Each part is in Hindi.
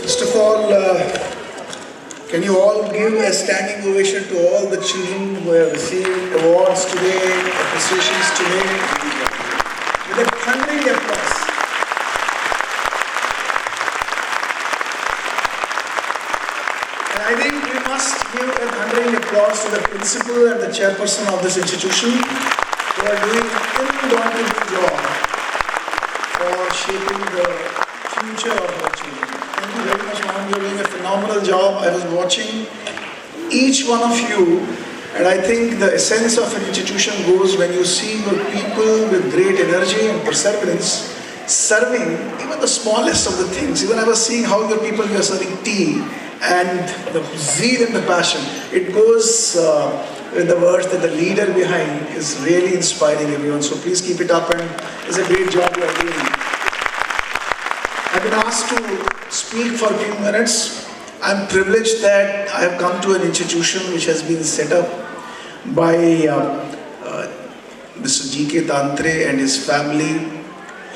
First of all, can you all give a standing ovation to all the children who have received awards today, appreciations today, with a thundering applause. And I think we must give a thundering applause to the principal and the chairperson of this institution who are doing an indomitable job for shaping the future of our children. Thank you very much, ma'am. You're doing a phenomenal job. I was watching each one of you, and I think the essence of an institution goes when you see your people with great energy and perseverance serving even the smallest of the things. Even I was seeing how your people were serving tea, and the zeal and the passion. It goes with the words that the leader behind is really inspiring everyone. So please keep it up, and it's a great job you are doing. I've been asked to speak for a few minutes. I'm privileged that I have come to an institution which has been set up by Mr. G.K. Tantre and his family,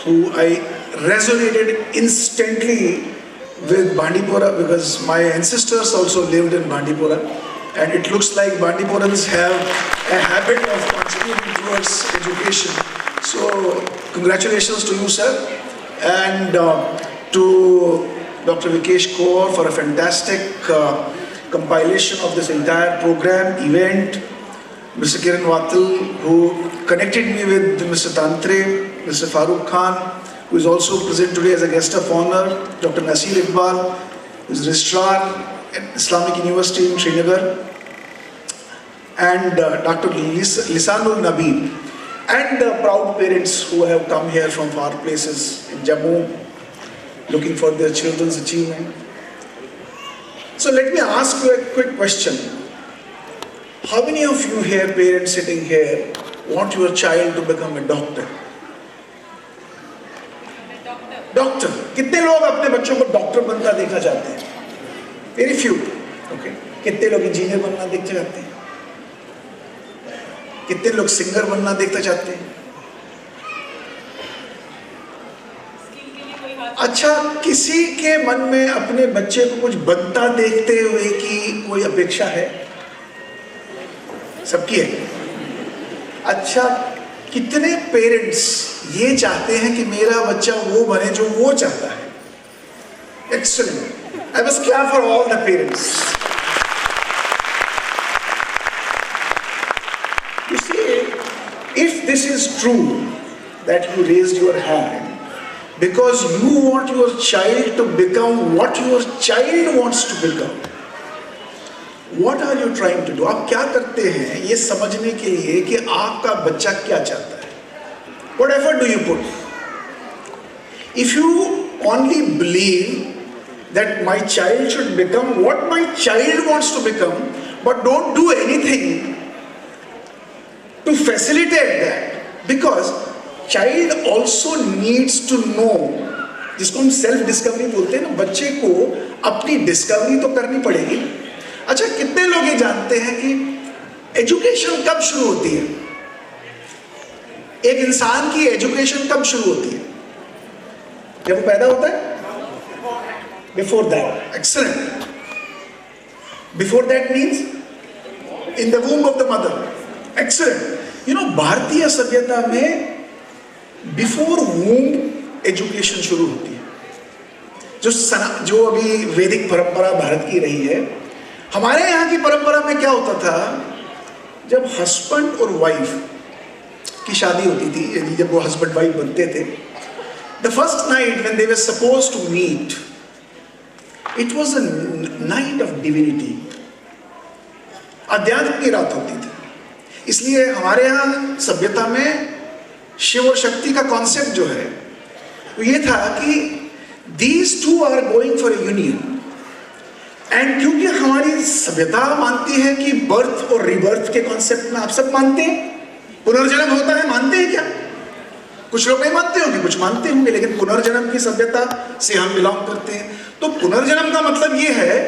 who I resonated instantly with Bandipora because my ancestors also lived in Bandipora, and it looks like Bandiporans have a habit of contributing towards education. So congratulations to you, sir, and to Dr. Vikesh Kaur for a fantastic compilation of this entire program, event. Mr. Kiran Watil, who connected me with Mr. Tantre, Mr. Farooq Khan, who is also present today as a guest of honor, Dr. Nasir Iqbal, who is Registrar at Islamic University in Srinagar, and Dr. Lisanul Nabi, and the proud parents who have come here from far places in Jammu, looking for their children's achievement. So let me ask you a quick question. How many of you here, parents sitting here, want your child to become a doctor? Doctor. कितने लोग अपने बच्चों को डॉक्टर बनता देखना चाहते हैं? Very few. ओके. कितने लोग इंजीनियर बनना देखना चाहते हैं? कितने लोग सिंगर बनना देखना चाहते हैं? अच्छा, किसी के मन में अपने बच्चे को कुछ बनता देखते हुए की कोई अपेक्षा है? सबकी है. अच्छा, कितने पेरेंट्स ये चाहते हैं कि मेरा बच्चा वो बने जो वो चाहता है? Excellent. I must clap for all the parents. You see, if this is true that you raised your hand because you want your child to become what your child wants to become, what are you trying to do? आप क्या करते हैं ये समझने के लिए कि आपका बच्चा क्या चाहता है? What effort do you put? If you only believe that my child should become what my child wants to become, but don't do anything to facilitate that, because child also needs to know, जिसको हम सेल्फ डिस्कवरी बोलते हैं ना, बच्चे को अपनी डिस्कवरी तो करनी पड़ेगी. अच्छा, कितने लोग ये जानते हैं कि एजुकेशन कब शुरू होती है? एक इंसान की एजुकेशन कब शुरू होती है? जब वो पैदा होता है? Before that. Excellent. Before that means in the womb of the mother. Excellent. You know, भारतीय सभ्यता में before womb एजुकेशन शुरू होती है. जो अभी वैदिक परंपरा भारत की रही है, हमारे यहाँ की परंपरा में क्या होता था? जब हस्बैंड और वाइफ की शादी होती थी, यानी जब वो हस्बैंड वाइफ बनते थे, the first night when they were supposed to meet, it was a night of divinity. अध्यात्म की रात होती थी. इसलिए हमारे यहाँ सभ्यता में शिव और शक्ति का कॉन्सेप्ट जो है वो ये था कि these two are going for a union. And क्योंकि हमारी सभ्यता मानती है कि बर्थ और रिबर्थ के कॉन्सेप्ट में आप सब मानते हैं, पुनर्जन्म होता है, मानते हैं क्या? कुछ लोग नहीं मानते होंगे, कुछ मानते होंगे, लेकिन पुनर्जन्म की सभ्यता से हम बिलोंग करते हैं. तो पुनर्जन्म का मतलब ये है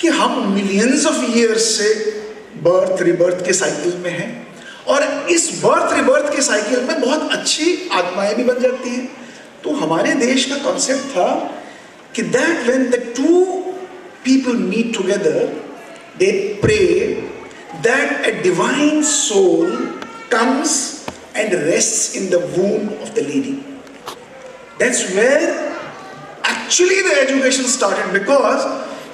कि हम मिलियंस ऑफ ईयर्स से बर्थ रिबर्थ के साइकिल में हैं, और इस बर्थ रिबर्थ के साइकिल में बहुत अच्छी आत्माएं भी बन जाती हैं. तो हमारे देश का कॉन्सेप्ट था कि that when the two people meet together, they pray that a divine soul comes and rests in the womb of the lady. That's where actually the education started, because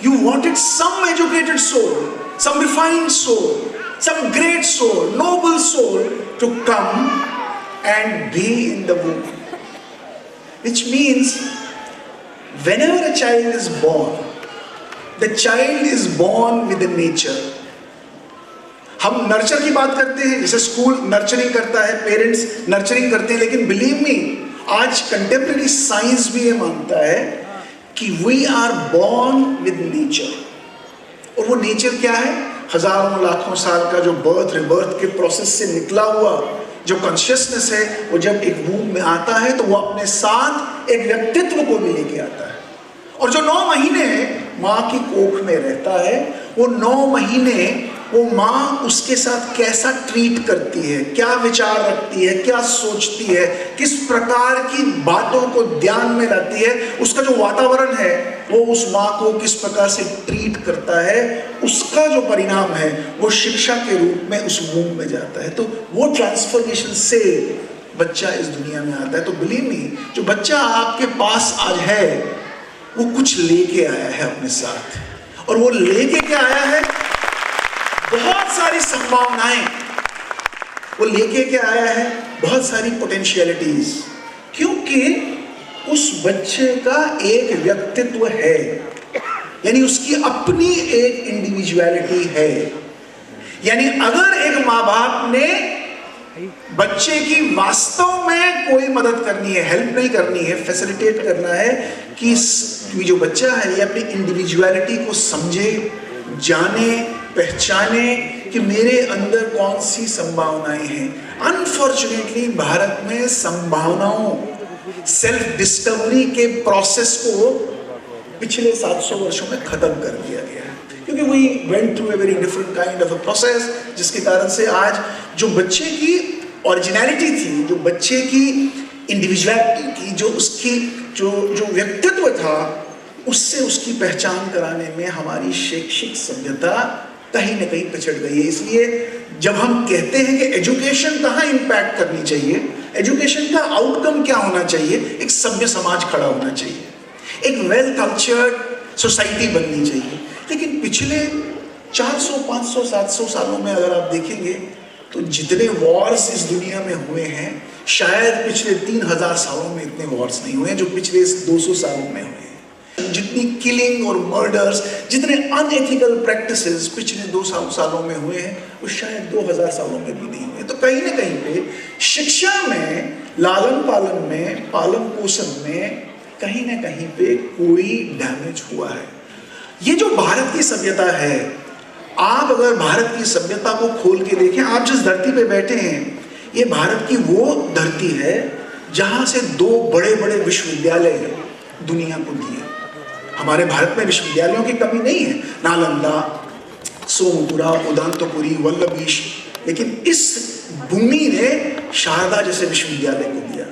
you wanted some educated soul, some refined soul, some great soul, noble soul to come and be in the womb. Which means whenever a child is born, the child is born with the nature. हम नर्चर की बात करते हैं, जैसे स्कूल नर्चरिंग करता है, पेरेंट्स नर्चरिंग करते हैं, लेकिन बिलीव मी, आज कंटेम्प्रेरी साइंस भी ये मानता है कि we are born with nature. और वो नेचर क्या है? हजारों लाखों साल का जो बर्थ रिबर्थ के प्रोसेस से निकला हुआ जो कॉन्शियसनेस है, वो जब एक वूम में आता है तो वो अपने साथ एक व्यक्तित्व को भी लेके आता है. और जो 9 महीने माँ की कोख में रहता है, वो 9 महीने वो माँ उसके साथ कैसा ट्रीट करती है, क्या विचार रखती है, क्या सोचती है, किस प्रकार की बातों को ध्यान में लाती है, उसका जो वातावरण है वो उस माँ को किस प्रकार से ट्रीट करता है, उसका जो परिणाम है वो शिक्षा के रूप में उस वूम में जाता है. तो वो ट्रांसफॉर्मेशन से बच्चा इस दुनिया में आता है. तो बिलीव मी, जो बच्चा आपके पास आज है वो कुछ लेके आया है अपने साथ. और वो लेके क्या आया है? बहुत सारी संभावनाएं. वो लेके क्या आया है? बहुत सारी पोटेंशियलिटीज. क्योंकि उस बच्चे का एक व्यक्तित्व है, यानी उसकी अपनी एक इंडिविजुअलिटी है. यानी अगर एक माँ बाप ने बच्चे की वास्तव में कोई मदद करनी है, हेल्प नहीं करनी है, फैसिलिटेट करना है कि जो बच्चा है ये अपनी इंडिविजुअलिटी को समझे, जाने, पहचाने कि मेरे अंदर कौन सी संभावनाएं हैं. अनफॉर्चुनेटली भारत में संभावनाओं, सेल्फ डिस्कवरी के प्रोसेस को पिछले 700 वर्षों में खत्म कर दिया गया है. क्योंकि we went through a very different kind of a process, जिसके कारण से आज जो बच्चे की ओरिजिनलिटी थी, जो बच्चे की इंडिविजुअलिटी थी, जो उसकी जो व्यक्तित्व था, उससे उसकी पहचान कराने में हमारी शैक्षिक सभ्यता कहीं ना कहीं पिछड़ गई है. इसलिए जब हम कहते हैं कि एजुकेशन कहाँ इम्पैक्ट करनी चाहिए, एजुकेशन का आउटकम क्या होना चाहिए, एक सभ्य समाज खड़ा होना चाहिए, एक वेल कल्चर्ड सोसाइटी बननी चाहिए. लेकिन पिछले 400, 500, 700 सालों में अगर आप देखेंगे तो जितने वॉर्स इस दुनिया में हुए हैं, शायद पिछले 3000 सालों में इतने वॉर्स नहीं हुए हैं जो पिछले 200 सालों में हुए हैं. जितनी किलिंग और मर्डर्स, जितने अनएथिकल प्रैक्टिसेस पिछले 200 सालों में हुए हैं, वो शायद 2000 सालों में भी नहीं हुए. तो कहीं ना कहीं पे शिक्षा में, लालन पालन में, पालन पोषण में कहीं ना कहीं पे कोई डैमेज हुआ है. ये जो भारत की सभ्यता है, आप अगर भारत की सभ्यता को खोल के देखें, आप जिस धरती पे बैठे हैं, ये भारत की वो धरती है जहां से 2 बड़े बड़े विश्वविद्यालय दुनिया को दिए. हमारे भारत में विश्वविद्यालयों की कमी नहीं है, नालंदा, सोमपुरा, उदंतपुरी, वल्लभीश, लेकिन इस भूमि ने शारदा जैसे विश्वविद्यालय को दिया.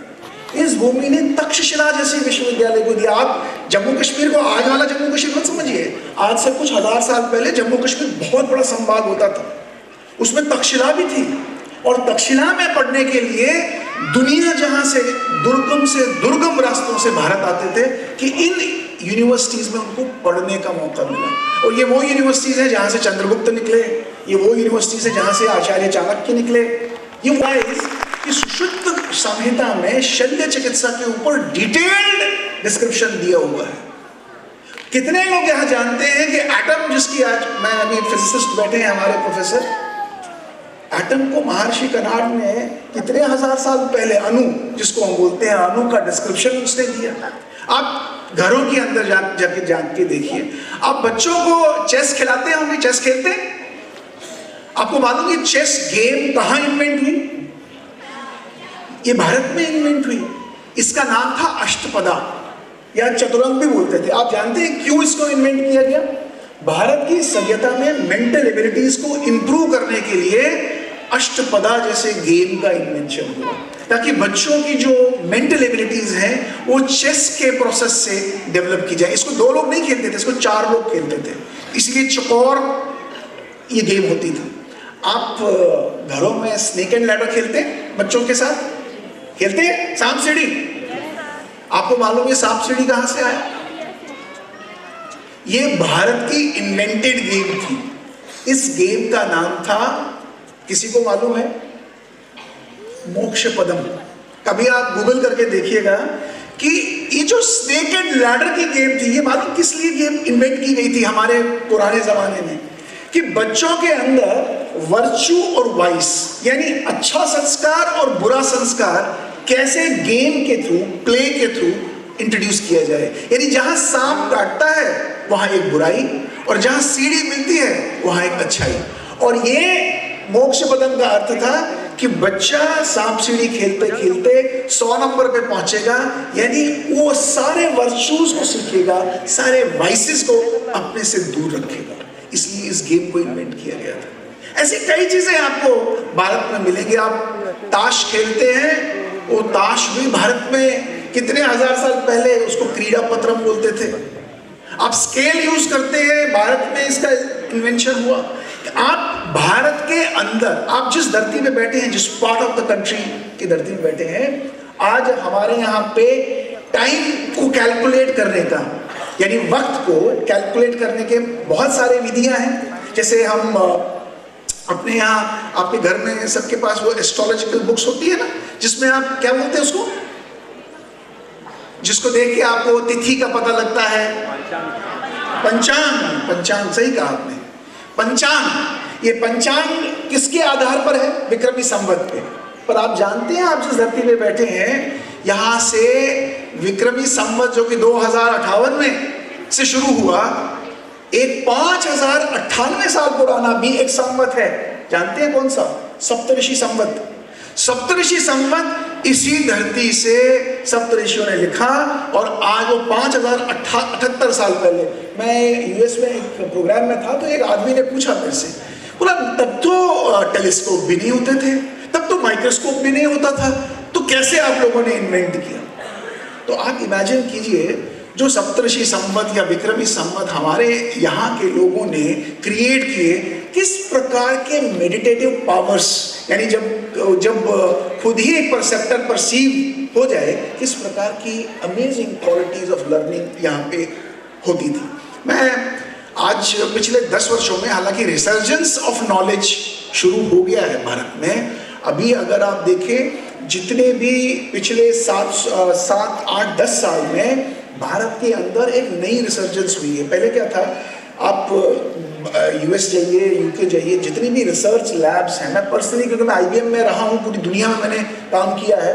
इस भूमि ने तक्षशिला जैसे विश्वविद्यालय को दिया. आप जम्मू कश्मीर को आज वाला जम्मू कश्मीर मत समझिए. आज से कुछ 1000 साल पहले जम्मू कश्मीर बहुत बड़ा संभाग होता था, उसमें तक्षशिला भी थी. और तक्षशिला में पढ़ने के लिए दुनिया जहां से दुर्गम रास्तों से भारत आते थे कि इन यूनिवर्सिटीज में उनको पढ़ने का मौका मिला. और ये वो यूनिवर्सिटीज हैं जहां से चंद्रगुप्त निकले, ये वो यूनिवर्सिटीज हैं जहां से आचार्य चाणक्य निकले. ये वाइज कि सुश्रुत संहिता में शल्य चिकित्सा के ऊपर डिटेल्ड डिस्क्रिप्शन दिया हुआ है. कितने लोग यहाँ जानते हैं कि एटम, जिसकी आज मैं अभी फिजिसिस्ट बैठे हैं हमारे प्रोफेसर, एटम को महर्षि कणाद ने कितने 1000 साल पहले, अणु जिसको हम बोलते हैं, अणु का डिस्क्रिप्शन उसने दिया. आप घरों के अंदर जाके जान के देखिए. आप बच्चों को चेस खिलाते होंगे, चेस खेलते हैं, आपको मालूम है चेस गेम कहाँ इन्वेंट हुई? ये भारत में इन्वेंट हुई. इसका नाम था अष्टपदा या चतुरंग भी बोलते थे. आप जानते हैं क्यों इसको इन्वेंट किया गया? भारत की सभ्यता में मेंटल एबिलिटीज को इंप्रूव करने के लिए अष्टपदा जैसे गेम का इन्वेंशन हुआ. ताकि बच्चों की जो मेंटल एबिलिटीज हैं वो चेस के प्रोसेस से डेवलप की जाए। इसको 2 लोग नहीं खेलते थे, इसको 4 लोग खेलते थे, इसलिए चौकोर ये गेम होती थी। आप घरों में स्नेक एंड लैडर खेलते हैं बच्चों के साथ? खेलते हैं? सांप सीढ़ी, आपको मालूम है सांप सीढ़ी कहां से आया? ये भारत की इन्वेंटेड गेम थी। इस गेम का नाम था, किसी को मालूम है? मोक्ष पदम। कभी आप गूगल करके देखिएगा कि ये जो स्नेक एंड लैडर की गेम थी, ये मालूम किस लिए गेम इन्वेंट की गई थी हमारे पुराने जमाने में? कि बच्चों के अंदर वर्च्यू और वाइस, यानी अच्छा संस्कार और बुरा संस्कार कैसे गेम के थ्रू, प्ले के थ्रू इंट्रोड्यूस किया जाए। यानी जहां सांप काटता है वहां एक बुराई, और जहां सीढ़ी मिलती है वहां एक अच्छाई। और ये मोक्ष पदम का अर्थ था कि बच्चा सांप सीढ़ी खेलते खेलते 100 नंबर पे पहुंचेगा, यानी वो सारे वर्च्यूज को सीखेगा, सारे वाइसेस को अपने से दूर रखेगा। इसलिए इस गेम को इन्वेंट किया गया था। ऐसी कई चीजें आपको भारत में मिलेंगी। आप ताश खेलते हैं, वो ताश भी भारत में कितने हजार साल पहले उसको क्रीड़ा पत्रम बोलते थे। आप स्केल यूज करते हैं, भारत में इसका इन्वेंशन हुआ। आप भारत के अंदर, आप जिस धरती पे बैठे हैं, जिस पार्ट ऑफ द कंट्री की धरती में बैठे हैं, आज हमारे यहाँ पे टाइम को कैलकुलेट करने का, यानी वक्त को कैलकुलेट करने के बहुत सारे विधियां हैं। जैसे हम अपने यहाँ, आपके घर में सबके पास वो एस्ट्रोलॉजिकल बुक्स होती है ना, जिसमें आप क्या बोलते हैं उसको, जिसको देख के आपको तिथि का पता लगता है? पंचांग। पंचांग, सही कहा आपने, पंचांग। ये पंचांग किसके आधार पर है? विक्रमी संवत पे। पर आप जानते हैं, आप जिस धरती पे बैठे हैं, यहां से विक्रमी संवत जो कि 2058 में से शुरू हुआ, एक 5098 साल पुराना भी एक संवत है। जानते हैं कौन सा? सप्तऋषि संवत। सप्तऋषि संवत इसी धरती से सप्तऋषियों ने लिखा, और आज वो 5078 साल पहले, मैं यूएस में एक प्रोग्राम में था, तो एक आदमी ने पूछा मेरे से, बोला तब तो टेलीस्कोप भी नहीं होते थे, तब तो माइक्रोस्कोप भी नहीं होता था, तो कैसे आप लोगों ने इन्वेंट किया? तो आप इमेजिन कीजिए, जो सप्तऋषि संवत या विक्रमी संवत हमारे यहाँ के लोगों ने क्रिएट किए, किस प्रकार के मेडिटेटिव पावर्स, यानी जब खुद ही एक परसेप्टर परसीव हो जाए, किस प्रकार की अमेजिंग क्वालिटीज ऑफ लर्निंग यहाँ पे होती थी। मैं आज पिछले 10 वर्षों में, हालांकि रिसर्जेंस ऑफ नॉलेज शुरू हो गया है भारत में। अभी अगर आप देखें, जितने भी पिछले 7, 8, 10 साल में भारत के अंदर एक नई रिसर्जेंस हुई है। पहले क्या था, आप यूएस जाइए, यूके जाइए, जितनी भी रिसर्च लैब्स हैं, मैं पर्सनली, क्योंकि मैं आईबीएम में रहा हूँ, पूरी दुनिया में मैंने काम किया है,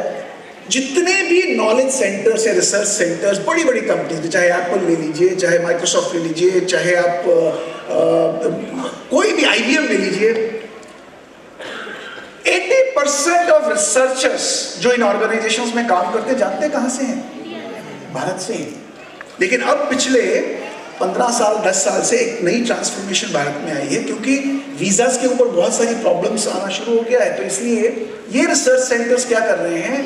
जितने भी नॉलेज सेंटर्स या रिसर्च सेंटर्स, बड़ी बड़ी कंपनीज, चाहे एप्पल ले लीजिए, चाहे माइक्रोसॉफ्ट ले लीजिए, चाहे आप कोई भी आईबीएम ले लीजिए, 80% ऑफ रिसर्चर्स जो इन ऑर्गेनाइजेशंस में काम करते, जानते कहाँ से हैं? भारत से ही। लेकिन अब पिछले 15 साल, 10 साल से एक नई ट्रांसफॉर्मेशन भारत में आई है, क्योंकि वीजास के ऊपर बहुत सारी प्रॉब्लम्स आना शुरू हो गया है। तो इसलिए ये रिसर्च सेंटर्स क्या कर रहे हैं,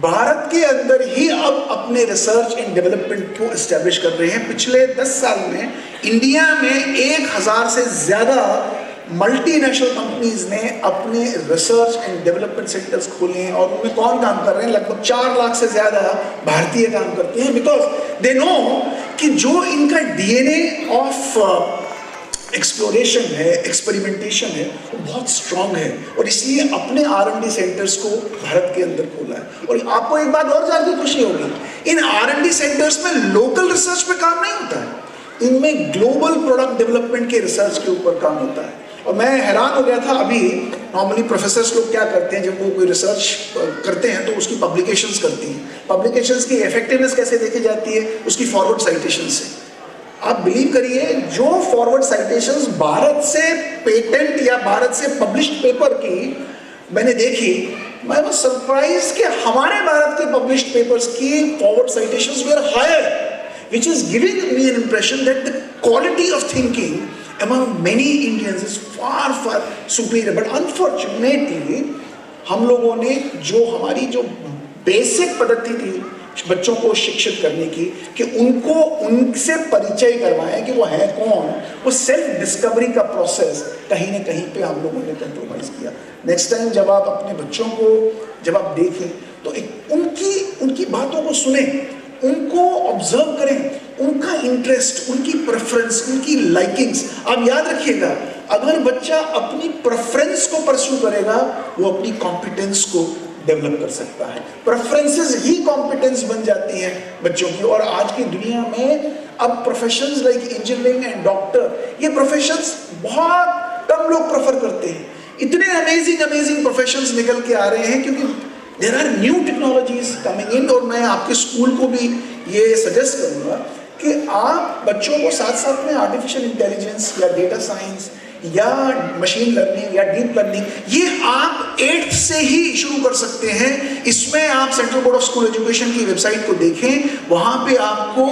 भारत के अंदर ही अब अपने रिसर्च एंड डेवलपमेंट को एस्टेब्लिश कर रहे हैं। पिछले 10 साल में इंडिया में 1000 से ज्यादा मल्टीनेशनल कंपनीज ने अपने रिसर्च एंड डेवलपमेंट सेंटर्स खोले हैं, और उनमें कौन काम कर रहे हैं? लगभग 4 लाख से ज्यादा भारतीय काम करते हैं, बिकॉज दे नो कि जो इनका डीएनए ऑफ एक्सप्लोरेशन है, एक्सपेरिमेंटेशन है, वो बहुत स्ट्रांग है, और इसलिए अपने R&D सेंटर्स को भारत के अंदर खोला है। और आपको एक बात और जान के खुशी होगी, इन R&D सेंटर्स में लोकल रिसर्च पे काम नहीं होता है, इनमें ग्लोबल प्रोडक्ट डेवलपमेंट के रिसर्च के ऊपर काम होता है। और मैं हैरान हो गया था, अभी नॉर्मली प्रोफेसर्स लोग क्या करते हैं, जब वो कोई रिसर्च करते हैं तो उसकी पब्लिकेशंस करती हैं। पब्लिकेशंस की इफेक्टिवनेस कैसे देखी जाती है? उसकी फॉरवर्ड साइटेशन से। आप बिलीव करिए, जो फॉरवर्ड साइटेशंस भारत से पेटेंट या भारत से पब्लिश्ड पेपर की मैंने देखी, मैं वो सरप्राइज कि हमारे भारत के पब्लिश्ड पेपर्स की forward citations were higher, which is giving me an impression that the quality of thinking among many Indians is far superior. But unfortunately, हम लोगों ने जो हमारी जो बेसिक पद्धति थी बच्चों को शिक्षित करने की, कि उनको उनसे परिचय करवाएं कि वो है कौन, वो सेल्फ डिस्कवरी का प्रोसेस कहीं ना कहीं पे हम लोगों ने कंप्रोमाइज किया। नेक्स्ट टाइम जब आप अपने बच्चों को जब आप देखें तो एक उनकी बातों को सुने, उनको ऑब्जर्व करें, उनका इंटरेस्ट, उनकी प्रेफरेंस, उनकी लाइकिंग्स। आप याद रखिएगा, अगर बच्चा अपनी प्रेफरेंस को परस्यू करेगा वो अपनी कॉम्पिटेंस को डेवलप कर सकता है। प्रेफरेंसेस ही कॉम्पिटेंस बन जाती हैं बच्चों की। और आज की दुनिया में अब professions like engineering and doctor, ये प्रोफेशंस बहुत कम लोग प्रेफर करते हैं। इतने अमेजिंग प्रोफेशंस निकल के आ रहे हैं क्योंकि there are new technologies coming in. और मैं आपके स्कूल को भी ये सजेस्ट करूंगा कि आप बच्चों को साथ साथ में आर्टिफिशियल इंटेलिजेंस या डेटा साइंस या मशीन लर्निंग या डीप लर्निंग, ये आप 8th से ही शुरू कर सकते हैं। इसमें आप central board of school education की वेबसाइट को देखें, वहां पे आपको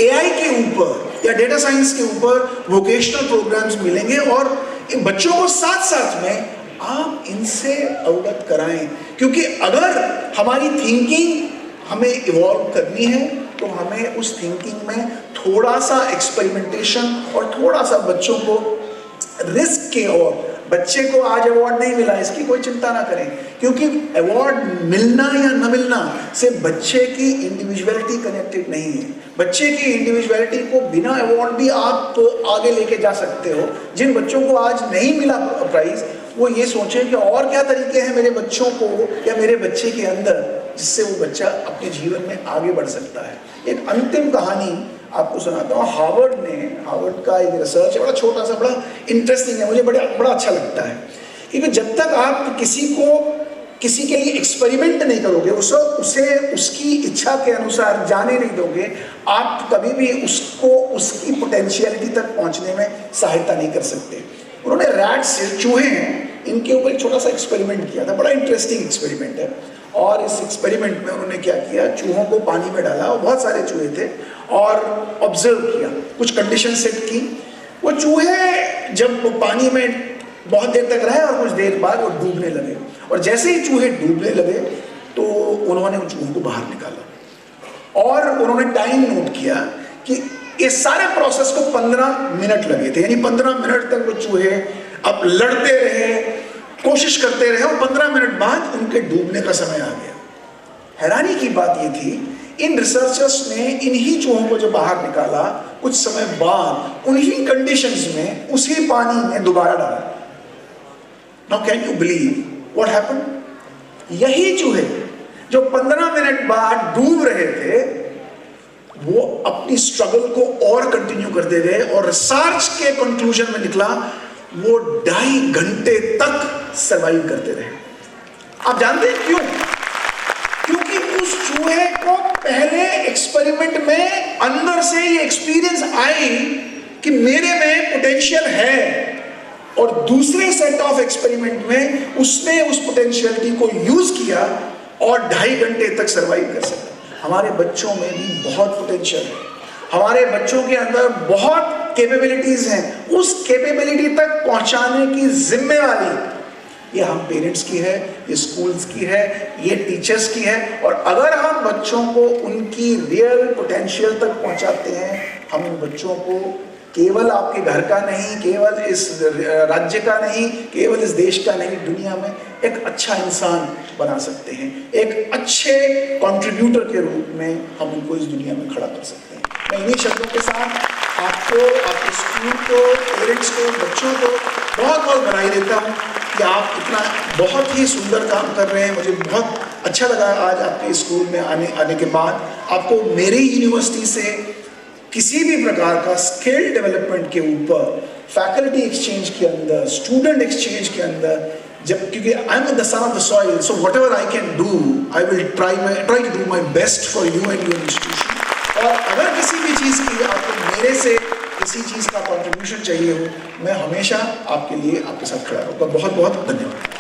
AI के ऊपर या डेटा साइंस के ऊपर वोकेशनल प्रोग्राम्स मिलेंगे। और इन बच्चों को साथ साथ में आप इनसे अवगत कराएं, क्योंकि अगर हमारी थिंकिंग हमें इवॉल्व करनी है तो हमें उस थिंकिंग में थोड़ा सा एक्सपेरिमेंटेशन और थोड़ा सा बच्चों को रिस्क के। और बच्चे को आज अवार्ड नहीं मिला, इसकी कोई चिंता ना करें, क्योंकि अवार्ड मिलना या न मिलना से बच्चे की इंडिविजुअलिटी कनेक्टेड नहीं है। बच्चे की इंडिविजुअलिटी को बिना अवार्ड भी आप आगे लेके जा सकते हो। जिन बच्चों को आज नहीं मिला प्राइज, वो ये सोचें कि और क्या तरीके हैं मेरे बच्चों को या मेरे बच्चे के अंदर जिससे वो बच्चा अपने जीवन में आगे बढ़ सकता है। एक अंतिम कहानी आपको सुनाता हूँ। हार्वर्ड का एक रिसर्च है, बड़ा छोटा सा, बड़ा इंटरेस्टिंग है, मुझे बड़ा अच्छा लगता है। क्योंकि जब तक आप किसी के लिए एक्सपेरिमेंट नहीं करोगे, उसे उसकी इच्छा के अनुसार जाने नहीं दोगे, आप कभी भी उसको उसकी पोटेंशियलिटी तक पहुंचने में सहायता नहीं कर सकते। उन्होंने रैट्स, चूहे हैं, इनके ऊपर एक छोटा सा एक्सपेरिमेंट किया था, बड़ा इंटरेस्टिंग एक्सपेरिमेंट है। और इस एक्सपेरिमेंट में उन्होंने क्या किया, चूहों को पानी में डाला, और बहुत सारे चूहे थे, और ऑब्जर्व किया, कुछ कंडीशन सेट की। वो चूहे जब वो पानी में बहुत देर तक रहे और कुछ देर बाद वो डूबने लगे, और जैसे ही चूहे डूबने लगे तो उन्होंने उन चूहों को बाहर निकाला। और उन्होंने टाइम नोट किया कि ये सारे प्रोसेस को 15 मिनट लगे थे, यानी 15 मिनट तक वो चूहे अब लड़ते रहे, कोशिश करते रहे, और 15 मिनट बाद उनके डूबने का समय आ गया। हैरानी की बात ये थी, इन रिसर्चर्स ने इन्हीं चूहों को जब बाहर निकाला, कुछ समय बाद उन्हीं कंडीशंस में उसी पानी में दोबारा डाला। Now can you believe what happened? यही चूहे जो 15 मिनट बाद डूब रहे थे, वो अपनी स्ट्रगल को और कंटिन्यू करते गए, और रिसर्च के कंक्लूजन में निकला वो 2.5 घंटे तक सर्वाइव करते रहे। आप जानते हैं क्यों? क्योंकि उस चूहे को पहले एक्सपेरिमेंट में अंदर से ये एक्सपीरियंस आई कि मेरे में पोटेंशियल है, और दूसरे सेट ऑफ एक्सपेरिमेंट में उसने उस पोटेंशियलिटी को यूज किया और 2.5 घंटे तक सर्वाइव कर सका। हमारे बच्चों में भी बहुत पोटेंशियल है, हमारे बच्चों के अंदर बहुत कैपेबिलिटीज हैं। उस कैपेबिलिटी तक पहुंचाने की जिम्मेवारी ये हम पेरेंट्स की है, ये स्कूल्स की है, ये टीचर्स की है। और अगर हम बच्चों को उनकी रियल पोटेंशियल तक पहुंचाते हैं, हम उन बच्चों को केवल आपके घर का नहीं, केवल इस राज्य का नहीं, केवल इस देश का नहीं, दुनिया में एक अच्छा इंसान बना सकते हैं। एक अच्छे कंट्रीब्यूटर के रूप में हम उनको इस दुनिया में खड़ा कर सकते हैं। मैं इन्हीं शब्दों के साथ आपको, आपके स्कूल को, पेरेंट्स को, बच्चों को बहुत बहुत बधाई देता हूँ कि आप इतना बहुत ही सुंदर काम कर रहे हैं। मुझे बहुत अच्छा लगा आज आपके स्कूल में आने के बाद। आपको मेरी यूनिवर्सिटी से किसी भी प्रकार का स्किल डेवलपमेंट के ऊपर, फैकल्टी एक्सचेंज के अंदर, स्टूडेंट एक्सचेंज के अंदर, जब क्योंकि I am the son of the soil, so whatever I can do, I will try to do my best for you and your institution. और अगर किसी भी चीज़ की आपको मेरे से किसी चीज़ का कॉन्ट्रीब्यूशन चाहिए हो, मैं हमेशा आपके लिए आपके साथ खड़ा रहूँगा। बहुत बहुत धन्यवाद।